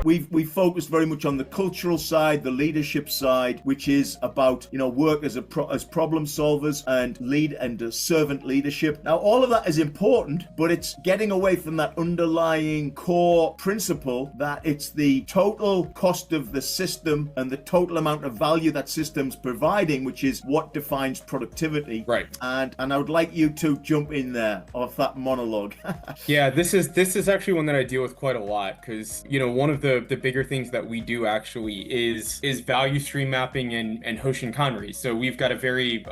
We've focused very much on the cultural side, the leadership side, which is about, work as as problem solvers and lead and servant leadership. Now, all of that is important, but it's getting away from that underlying core principle that it's the total cost of the system and the total amount of value that system's providing, which is what defines productivity. Right. And I would like you to jump in there off that monologue. Yeah, this is actually one that I deal with quite a lot because, one of the bigger things that we do actually is value stream mapping and Hoshin Kanri. So we've got a very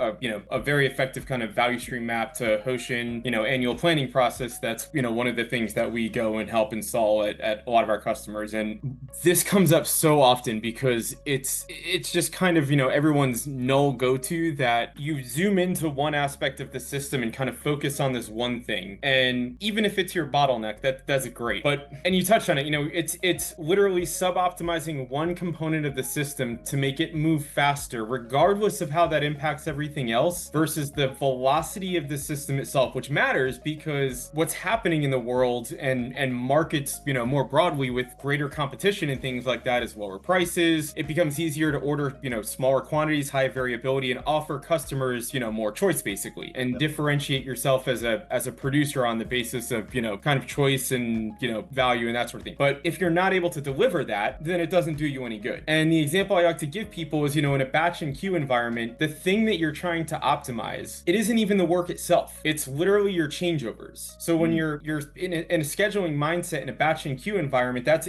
effective kind of value stream map to Hoshin, annual planning process. That's, one of the things that we go and help install at a lot of our customers. And this comes up so often because it's just kind of, everyone's null go-to that you zoom into one aspect of the system and kind of focus on this one thing. And even if it's your bottleneck, that's great. And you touched on it, it's literally sub-optimizing one component of the system to make it move faster, regardless of how that impacts everything else, versus the velocity of the system itself, which matters because what's happening in the world and markets, more broadly with greater competition and things like that is lower prices. It becomes easier to order, smaller quantities, high variability, and offer customers, more choice basically, and differentiate yourself as a producer on the basis of, kind of choice and, value and that sort of thing. But if you're not able to deliver that, then it doesn't do you any good. And the example I like to give people is, in a batch and queue environment, the thing that you're trying to optimize, it isn't even the work itself. It's literally your changeovers. So when you're in a scheduling mindset in a batch and queue environment, that's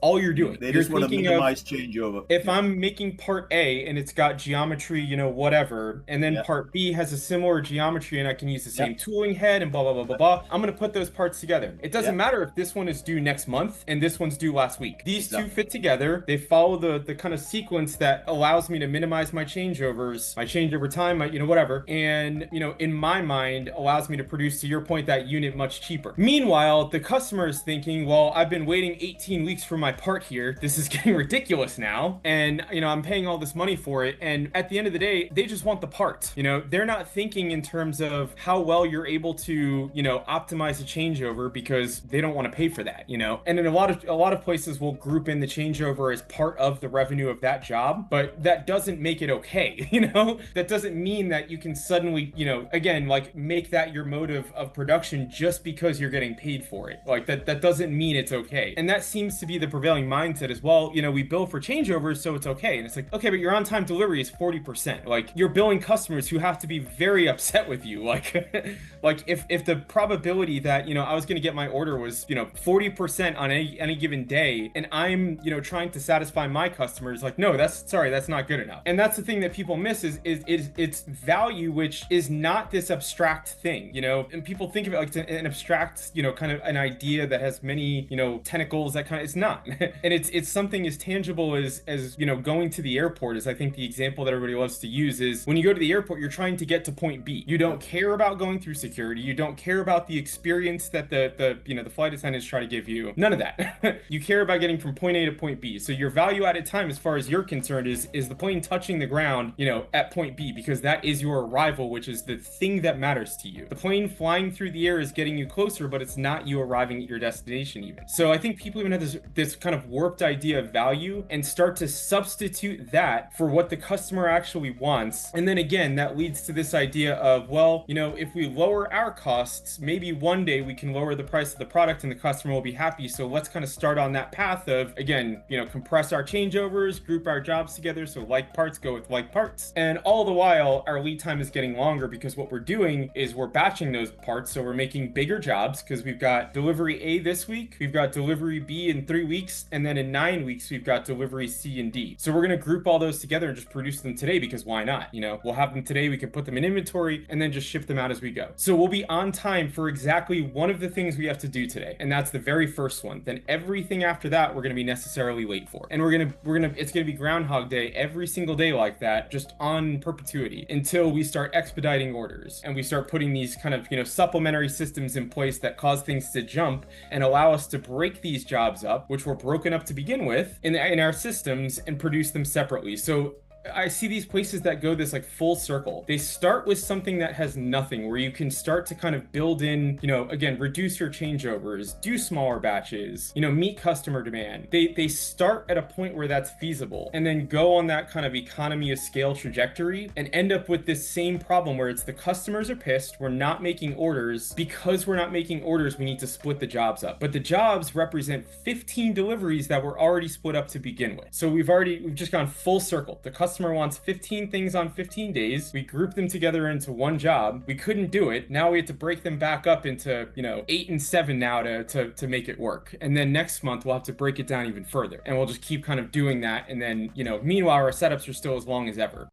all you're doing. They just want to minimize changeover. If I'm making part A and it's got geometry, whatever, and then part B has a similar geometry and I can use the same tooling head and blah, blah, blah, blah, blah, I'm going to put those parts together. It doesn't matter if this one is due next month and this one's due last week. These two fit together. They follow the kind of sequence that allows me to minimize my changeovers, my changeover time, my, whatever. And, in my mind, allows me to produce, to your point, that unit much cheaper. Meanwhile, the customer is thinking, well, I've been waiting 18 weeks for my part here. This is getting ridiculous now. And, I'm paying all this money for it. And at the end of the day, they just want the part. They're not thinking in terms of how well you're able to, optimize a changeover because they don't want to pay for that, And in a lot of places we'll group in the changeover as part of the revenue of that job, but that doesn't make it okay, That doesn't mean that you can suddenly, again, like make that your mode of production just because you're getting paid for it. Like that doesn't mean it's okay. And that seems to be the prevailing mindset as well. We bill for changeovers, so it's okay. And it's like, okay, but your on-time delivery is 40%. Like you're billing customers who have to be very upset with you. Like if the probability that, I was going to get my order was, 40% on any given day, and I'm, trying to satisfy my customers, like, no, that's not good enough. And that's the thing that people miss is its value, which is not this abstract thing, and people think of it like an abstract, kind of an idea that has many, tentacles, that kind of, it's not. And it's something as tangible as, going to the airport is, I think, the example that everybody loves to use is when you go to the airport, you're trying to get to point B. You don't care about going through security. You don't care about the experience that the flight attendants try to give you. None of that. You care about getting from point A to point B. So your value added time, as far as you're concerned, is the plane touching the ground, at point B, because that is your arrival, which is the thing that matters to you. The plane flying through the air is getting you closer, but it's not you arriving at your destination even. So I think people even have this kind of warped idea of value and start to substitute that for what the customer actually wants. And then again, that leads to this idea of, well, if we lower our costs, maybe one day we can lower the price of the product and the customer will be happy. So let's kind of start on that path of, again, compress our changeovers, group our jobs together so like parts go with like parts. And all the while, our lead time is getting longer because what we're doing is we're batching those parts. So we're making bigger jobs because we've got delivery A this week, we've got delivery B in 3 weeks, and then in 9 weeks, we've got delivery C and D. So we're going to group all those together and just produce them today because why not? We'll have them today, we can put them in inventory and then just ship them out as we go. So we'll be on time for exactly one of the things we have to do today. And that's the very first one. Then everything after that, we're going to be necessarily late for. And it's going to be Groundhog Day every single day like that, just on perpetuity until we start expediting orders and we start putting these kind of, supplementary systems in place that cause things to jump and allow us to break these jobs up, which were broken up to begin with in our systems, and produce them separately. So I see these places that go this like full circle. They start with something that has nothing, where you can start to kind of build in, again, reduce your changeovers, do smaller batches, meet customer demand. They start at a point where that's feasible and then go on that kind of economy of scale trajectory and end up with this same problem where it's the customers are pissed, we're not making orders. Because we're not making orders, we need to split the jobs up. But the jobs represent 15 deliveries that were already split up to begin with. So we've just gone full circle. The customer wants 15 things on 15 days. We group them together into one job. We couldn't do it. Now we have to break them back up into, 8 and 7 now to make it work. And then next month we'll have to break it down even further. And we'll just keep kind of doing that. And then, meanwhile, our setups are still as long as ever.